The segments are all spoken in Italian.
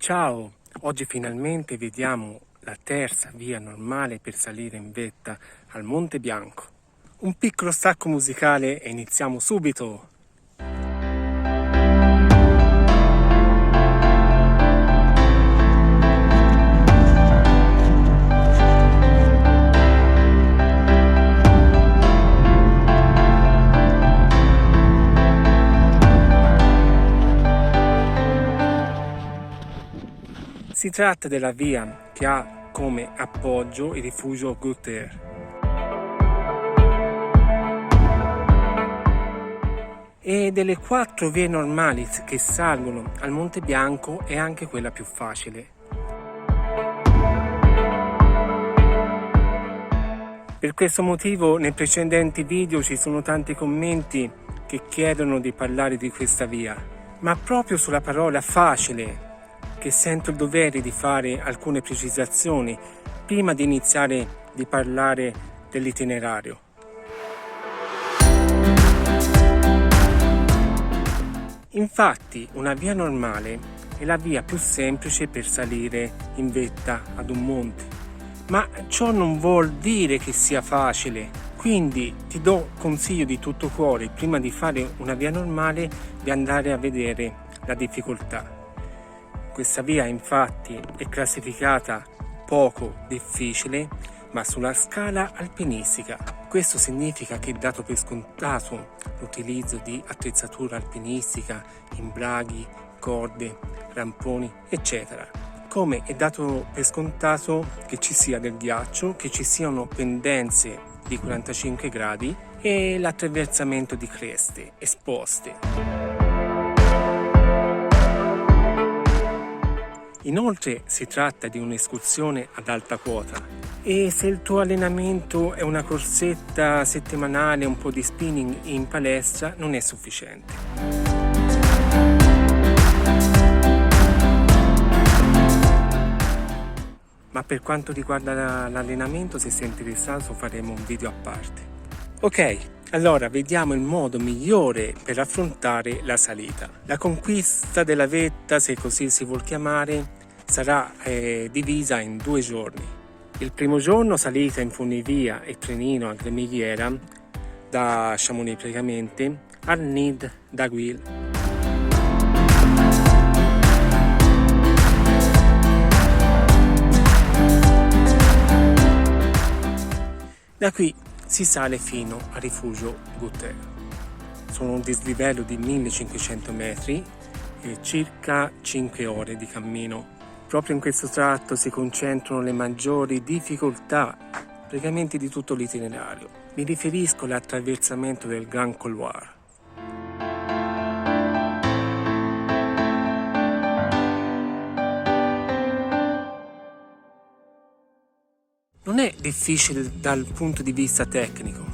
Ciao! Oggi finalmente vediamo la terza via normale per salire in vetta al Monte Bianco. Un piccolo stacco musicale e iniziamo subito! Si tratta della via che ha come appoggio il rifugio Gutter. E delle 4 vie normali che salgono al Monte Bianco è anche quella più facile. Per questo motivo nei precedenti video ci sono tanti commenti che chiedono di parlare di questa via, ma proprio sulla parola facile che sento il dovere di fare alcune precisazioni prima di iniziare di parlare dell'itinerario. Infatti, una via normale è la via più semplice per salire in vetta ad un monte, ma ciò non vuol dire che sia facile. Quindi ti do consiglio di tutto cuore, prima di fare una via normale, di andare a vedere la difficoltà. Questa via infatti è classificata poco difficile, ma sulla scala alpinistica. Questo significa che è dato per scontato l'utilizzo di attrezzatura alpinistica, imbraghi, corde, ramponi, eccetera. Come è dato per scontato che ci sia del ghiaccio, che ci siano pendenze di 45 gradi e l'attraversamento di creste esposte. Inoltre si tratta di un'escursione ad alta quota e se il tuo allenamento è una corsetta settimanale, un po' di spinning in palestra, non è sufficiente. Ma per quanto riguarda l'allenamento, se sei interessato faremo un video a parte. Ok, allora vediamo il modo migliore per affrontare la salita. La conquista della vetta, se così si vuol chiamare, sarà divisa in 2 giorni. Il primo giorno salita in funivia e trenino a cremighiera da Chamonix praticamente al Nid d'Aguil. Da qui si sale fino al rifugio Gutter. Sono un dislivello di 1500 metri e circa 5 ore di cammino. Proprio in questo tratto si concentrano le maggiori difficoltà praticamente di tutto l'itinerario. Mi riferisco all'attraversamento del Grand Couloir. Non è difficile dal punto di vista tecnico,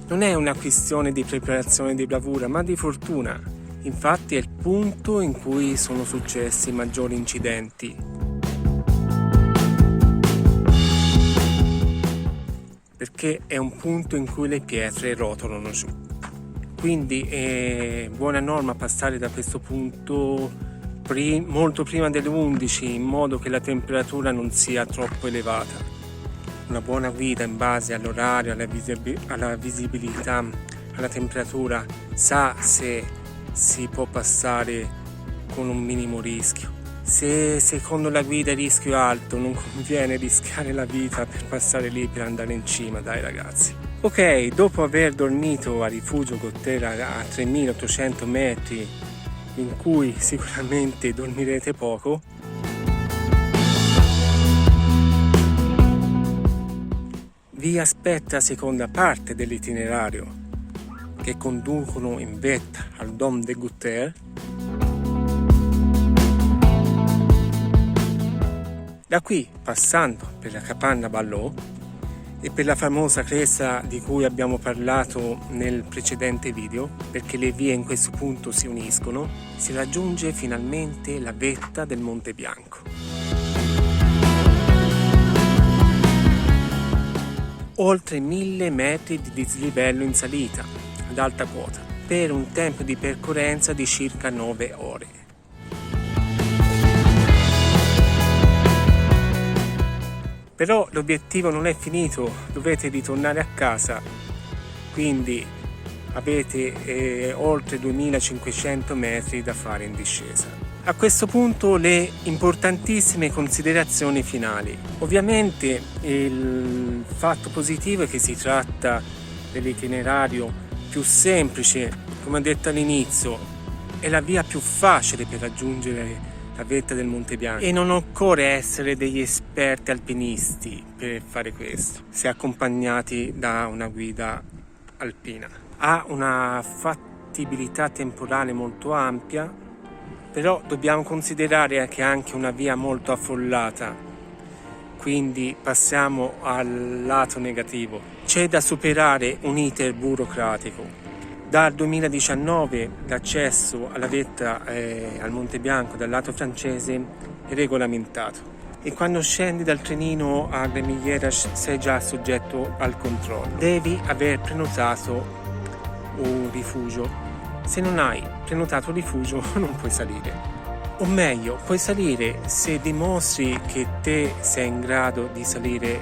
non è una questione di preparazione di bravura, ma di fortuna. Infatti è il punto in cui sono successi i maggiori incidenti. Perché è un punto in cui le pietre rotolano giù. Quindi è buona norma passare da questo punto molto prima delle 11, in modo che la temperatura non sia troppo elevata. Una buona guida in base all'orario, alla visibilità, alla temperatura, sa se si può passare con un minimo rischio. Se secondo la guida il rischio è alto, non conviene rischiare la vita per passare lì per andare in cima, dai ragazzi. Ok, dopo aver dormito a rifugio Gutter a 3800 metri, in cui sicuramente dormirete poco, vi aspetta la seconda parte dell'itinerario che conducono in vetta al Dôme de Gutter. Da qui, passando per la capanna Ballot e per la famosa cresta di cui abbiamo parlato nel precedente video, perché le vie in questo punto si uniscono, si raggiunge finalmente la vetta del Monte Bianco. Oltre 1000 metri di dislivello in salita ad alta quota per un tempo di percorrenza di circa 9 ore. Però l'obiettivo non è finito, dovete ritornare a casa, quindi avete oltre 2500 metri da fare in discesa. A questo punto le importantissime considerazioni finali. Ovviamente il fatto positivo è che si tratta dell'itinerario più semplice, come ho detto all'inizio, è la via più facile per raggiungere la vetta del Monte Bianco e non occorre essere degli esperti alpinisti per fare questo, se accompagnati da una guida alpina. Ha una fattibilità temporale molto ampia, però dobbiamo considerare che è anche una via molto affollata, quindi passiamo al lato negativo. C'è da superare un iter burocratico. Dal 2019 l'accesso alla vetta al Monte Bianco dal lato francese è regolamentato e quando scendi dal trenino a Gremillières sei già soggetto al controllo. Devi aver prenotato un rifugio. Se non hai prenotato un rifugio non puoi salire. O meglio, puoi salire se dimostri che te sei in grado di salire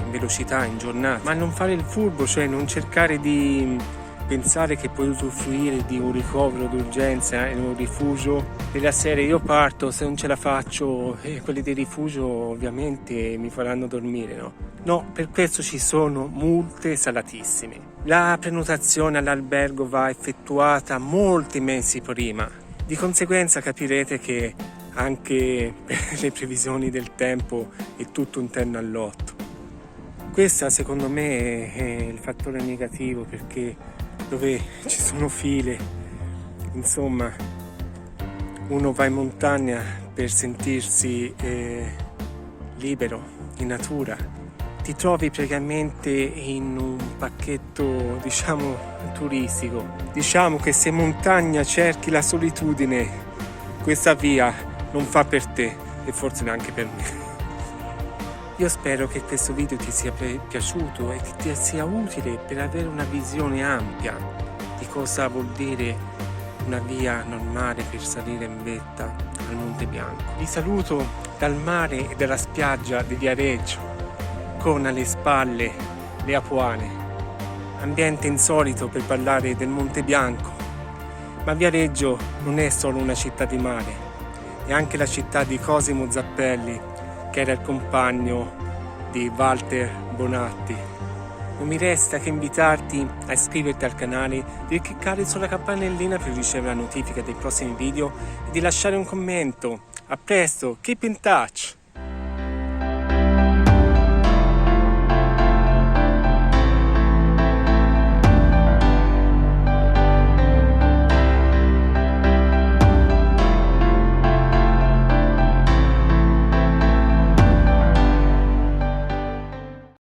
in velocità in giornata, ma non fare il furbo, cioè non cercare di pensare che puoi usufruire di un ricovero d'urgenza in un rifugio della serie io parto, se non ce la faccio quelli del rifugio ovviamente mi faranno dormire, no? No, per questo ci sono multe salatissime. La prenotazione all'albergo va effettuata molti mesi prima, di conseguenza capirete che anche le previsioni del tempo è tutto un terno al lotto. Questo secondo me è il fattore negativo, perché dove ci sono file, insomma, uno va in montagna per sentirsi libero, in natura. Ti trovi praticamente in un pacchetto, diciamo, turistico. Diciamo che se in montagna cerchi la solitudine, questa via non fa per te e forse neanche per me. Io spero che questo video ti sia piaciuto e che ti sia utile per avere una visione ampia di cosa vuol dire una via normale per salire in vetta al Monte Bianco. Vi saluto dal mare e dalla spiaggia di Viareggio, con alle spalle le Apuane. Ambiente insolito per parlare del Monte Bianco, ma Viareggio non è solo una città di mare, è anche la città di Cosimo Zappelli, che era il compagno di Walter Bonatti. Non mi resta che invitarti a iscriverti al canale, di cliccare sulla campanellina per ricevere la notifica dei prossimi video e di lasciare un commento. A presto, keep in touch!